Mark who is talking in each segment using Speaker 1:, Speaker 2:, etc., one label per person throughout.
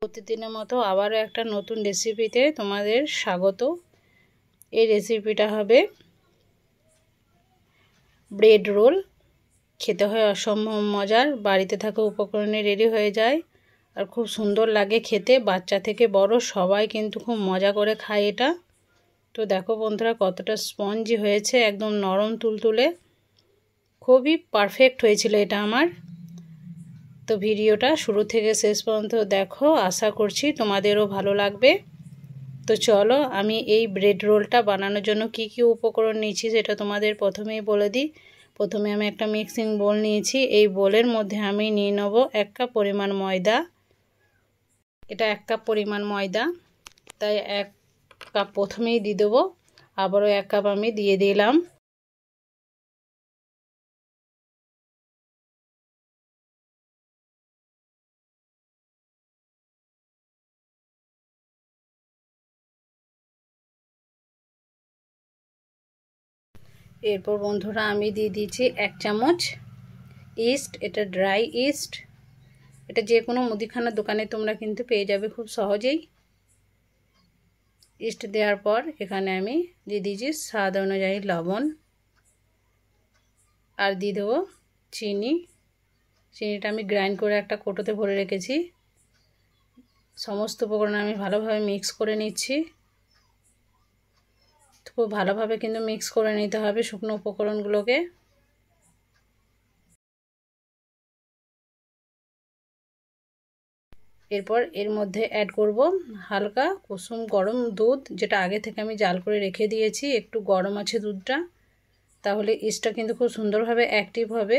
Speaker 1: প্রতিদিনের মতো আবারও একটা নতুন রেসিপিতে তোমাদের স্বাগত। এই রেসিপিটা হবে ব্রেড রোল। খেতে হয় অসম্ভব মজার, বাড়িতে থাকা উপকরণে রেডি হয়ে যায় আর খুব সুন্দর লাগে খেতে। বাচ্চা থেকে বড় সবাই কিন্তু খুব মজা করে খায় এটা। তো দেখো বন্ধুরা কতটা স্পঞ্জি হয়েছে, একদম নরম তুলতুলে, খুবই পারফেক্ট হয়েছিল এটা আমার। তো ভিডিওটা শুরু থেকে শেষ পর্যন্ত দেখো, আশা করছি তোমাদেরও ভালো লাগবে। তো চলো আমি এই ব্রেড রোলটা বানানোর জন্য কি কি উপকরণ নিয়েছি সেটা তোমাদের প্রথমেই বলে দিই। প্রথমে আমি একটা মিক্সিং বোল নিয়েছি। এই বোলের মধ্যে আমি নিয়ে নেব 1 কাপ পরিমাণ ময়দা। এটা 1 কাপ পরিমাণ ময়দা, তাই 1 কাপ প্রথমেই দিয়ে দেবো। আবারও 1 কাপ আমি দিয়ে দিলাম। এরপর বন্ধুরা আমি দিয়ে দিয়েছি 1 চামচ ইস্ট। এটা ড্রাই ইস্ট, এটা যে কোনো মুদিখানার দোকানে তোমরা কিন্তু পেয়ে যাবে খুব সহজেই। ইস্ট দেওয়ার পর এখানে আমি দিয়ে দিয়েছি স্বাদ অনুযায়ী লবণ, আর দিয়ে দেবো চিনি। চিনিটা আমি গ্রাইন্ড করে একটা কৌটোতে ভরে রেখেছি। সমস্ত উপকরণ আমি ভালোভাবে মিক্স করে নিচ্ছি। খুব ভালোভাবে কিন্তু মিক্স করে নিতে হবে শুকনো উপকরণগুলোকে। এরপর এর মধ্যে অ্যাড করব হালকা কুসুম গরম দুধ, যেটা আগে থেকে আমি জাল করে রেখে দিয়েছি। একটু গরম আছে দুধটা, তাহলে ইস্টটা কিন্তু খুব সুন্দরভাবে অ্যাক্টিভ হবে।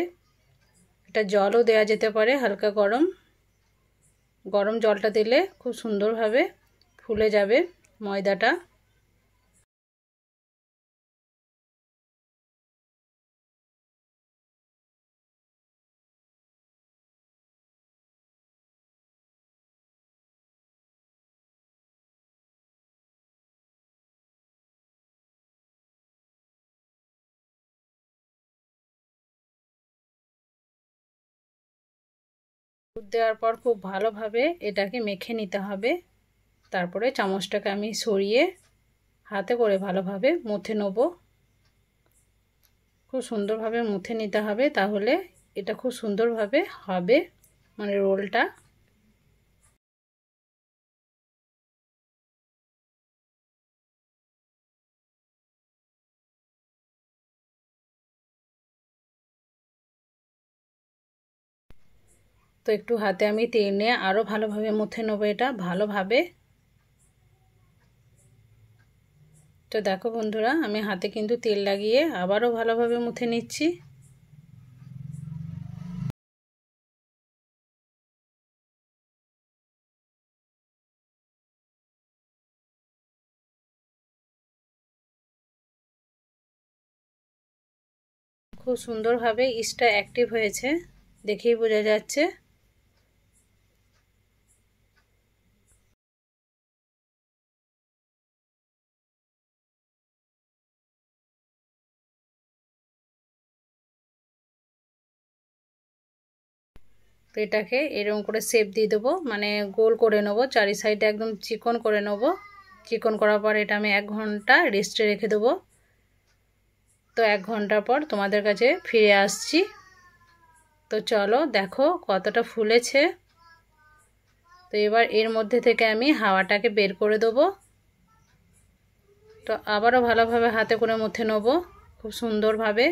Speaker 1: এটা জলও দেওয়া যেতে পারে, হালকা গরম গরম জলটা দিলে খুব সুন্দরভাবে ফুলে যাবে ময়দাটা। দুধ দেওয়ার পর খুব ভালোভাবে এটাকে মেখে নিতে হবে। তারপরে চামচটাকে আমি সরিয়ে হাতে করে ভালোভাবে মুথে নেব। খুব সুন্দরভাবে মুথে নিতে হবে, তাহলে এটা খুব সুন্দরভাবে হবে, মানে রোলটা। তো একটু হাতে আমি তেল নিয়ে আরও ভালোভাবে মুথে নেবো এটা ভালোভাবে। তো দেখো বন্ধুরা আমি হাতে কিন্তু তেল লাগিয়ে আবারও ভালোভাবে মুথে নিচ্ছি। খুব সুন্দরভাবে ইস্টটা অ্যাক্টিভ হয়েছে, দেখেই বোঝা যাচ্ছে। তো এটাকে এরকম করে শেপ দিয়ে দেবো, মানে গোল করে নেবো, চারি সাইডে একদম চিকন করে নেবো। চিকন করার পর এটা আমি 1 ঘন্টা রেস্টে রেখে দেবো। তো 1 ঘন্টা পর তোমাদের কাছে ফিরে আসছি। তো চলো দেখো কতটা ফুলেছে। তো এবার এর মধ্যে থেকে আমি হাওয়াটাকে বের করে দেবো। তো আবারও ভালোভাবে হাতে করে মুথে নেবো খুব সুন্দরভাবে।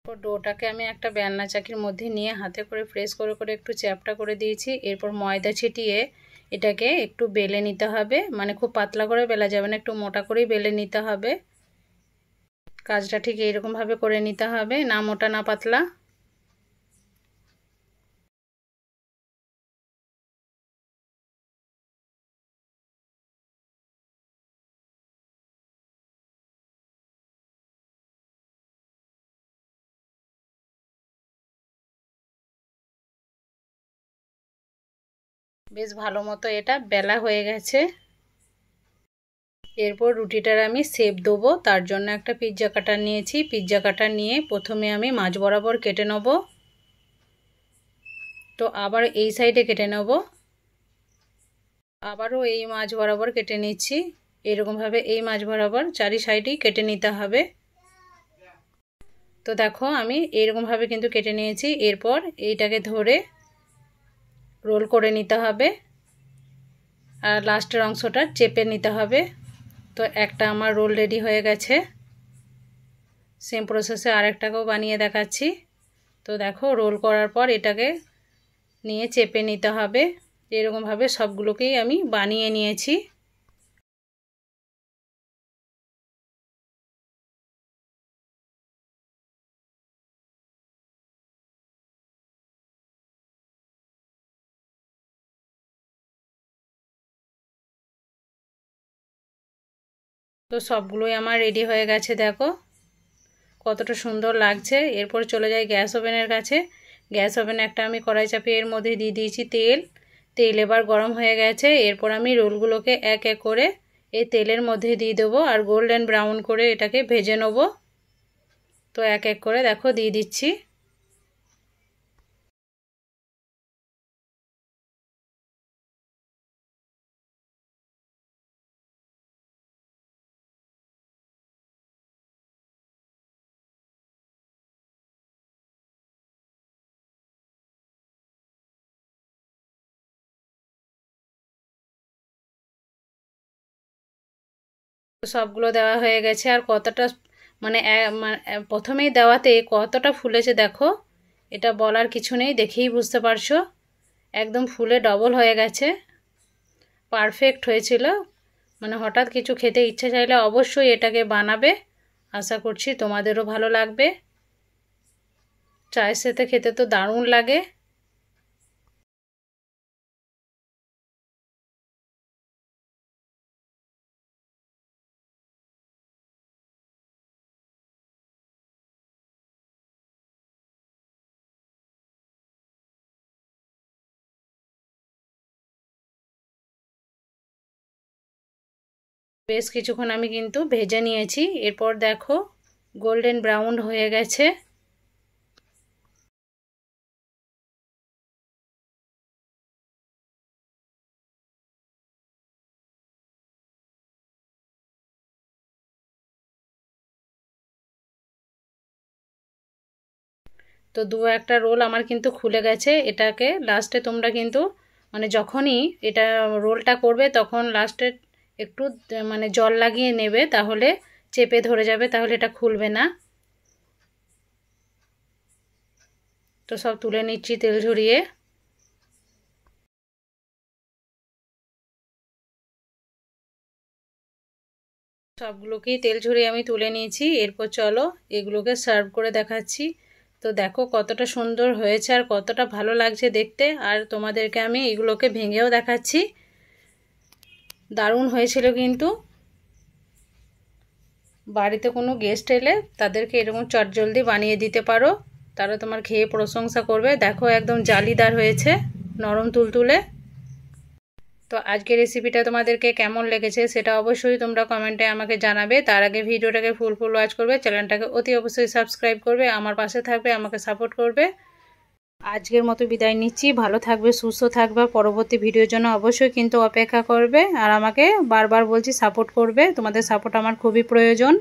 Speaker 1: ডোটাকে আমি একটা বেলনা চাকির মধ্যে নিয়ে হাতে করে প্রেস করে করে একটু চ্যাপটা করে দিয়েছি। এরপর ময়দা ছিটিয়ে এটাকে একটু বেলে নিতে হবে, মানে খুব পাতলা করে বেলা যাবে না, একটু মোটা করেই বেলে নিতে হবে। কাজটা ঠিক এইরকমভাবে করে নিতে হবে, না মোটা না পাতলা। বেশ ভালো মতো এটা বেলা হয়ে গেছে। এরপর রুটিটার আমি শেপ দেবো, তার জন্য একটা পিৎজা কাটার নিয়েছি। পিৎজা কাটার নিয়ে প্রথমে আমি মাঝ বরাবর কেটে নেব। তো আবার এই সাইডে কেটে নেব, আবারও এই মাঝ বরাবর কেটে নিচ্ছি। এরকমভাবে এই মাঝ বরাবর চারি সাইডেই কেটে নিতে হবে। তো দেখো আমি এরকমভাবে কিন্তু কেটে নিয়েছি। এরপর এইটাকে ধরে রোল করে নিতে হবে আর লাস্টের অংশটা চেপে নিতে হবে। তো একটা আমার রোল রেডি হয়ে গেছে। সেম প্রসেসে আরেকটাকেও বানিয়ে দেখাচ্ছি। তো দেখো রোল করার পর এটাকে নিয়ে চেপে নিতে হবে। এরকমভাবে সবগুলোকেই আমি বানিয়ে নিয়েছি। তো সবগুলোই আমার রেডি হয়ে গেছে, দেখো কতটা সুন্দর লাগছে। এরপর চলে যাই গ্যাস ওভেনের কাছে। গ্যাস ওভেনে একটা আমি কড়াই চাপিয়ে এর মধ্যে দিয়ে দিয়েছি তেল। তেল এবার গরম হয়ে গেছে। এরপর আমি রোলগুলোকে এক এক করে এই তেলের মধ্যে দিয়ে দেবো আর গোল্ডেন ব্রাউন করে এটাকে ভেজে নেব। তো এক এক করে দেখো দিয়ে দিচ্ছি। সবগুলো দেওয়া হয়ে গেছে। আর কতটা মানে প্রথমেই দেওয়াতে কতটা ফুলেছে দেখো, এটা বলার কিছু নেই, দেখেই বুঝতে পারছো। একদম ফুলে ডবল হয়ে গেছে, পারফেক্ট হয়েছিল। মানে হঠাৎ কিছু খেতে ইচ্ছে চাইলে অবশ্যই এটাকে বানাবে। আশা করছি তোমাদেরও ভালো লাগবে। চায়ের সাথে খেতে তো দারুণ লাগে। বেশ কিছুক্ষণ আমি কিন্তু ভেজে নিয়েছি। এরপর দেখো গোল্ডেন ব্রাউন হয়ে গেছে। তো দু একটা রোল আমার কিন্তু খুলে গেছে। এটাকে লাস্টে তোমরা কিন্তু মানে যখনই এটা রোলটা করবে তখন লাস্টে একটু মানে জল লাগিয়ে নেবে, তাহলে চেপে ধরে যাবে, তাহলে এটা খুলবে না। তো সব তুলে নিচ্ছি তেল ঝরিয়ে। সবগুলোকেই তেল ঝরিয়ে আমি তুলে নিয়েছি। এরপর চলো এগুলোকে সার্ভ করে দেখাচ্ছি। তো দেখো কতটা সুন্দর হয়েছে আর কতটা ভালো লাগছে দেখতে। আর তোমাদেরকে আমি এগুলোকে ভেঙেও দেখাচ্ছি, দারুণ হয়েছিল কিন্তু। বাড়িতে কোনো গেস্ট এলে তাদেরকে এরকম চটজলদি বানিয়ে দিতে পারো, তারা তোমার খেয়ে প্রশংসা করবে। দেখো একদম জালিদার হয়েছে, নরম তুলতুলে। তো আজকের রেসিপিটা তোমাদেরকে কেমন লেগেছে সেটা অবশ্যই তোমরা কমেন্টে আমাকে জানাবে। তার আগে ভিডিওটাকে ফুল ওয়াচ করবে, চ্যানেলটাকে অতি অবশ্যই সাবস্ক্রাইব করবে, আমার পাশে থাকবে, আমাকে সাপোর্ট করবে। আজকের মতো বিদায় নিচ্ছি। ভালো থাকবে, সুস্থ থাকবে। পরবর্তী ভিডিওর জন্য অবশ্যই কিন্তু অপেক্ষা করবে আর আমাকে বারবার বলছি সাপোর্ট করবে। তোমাদের সাপোর্ট আমার খুবই প্রয়োজন।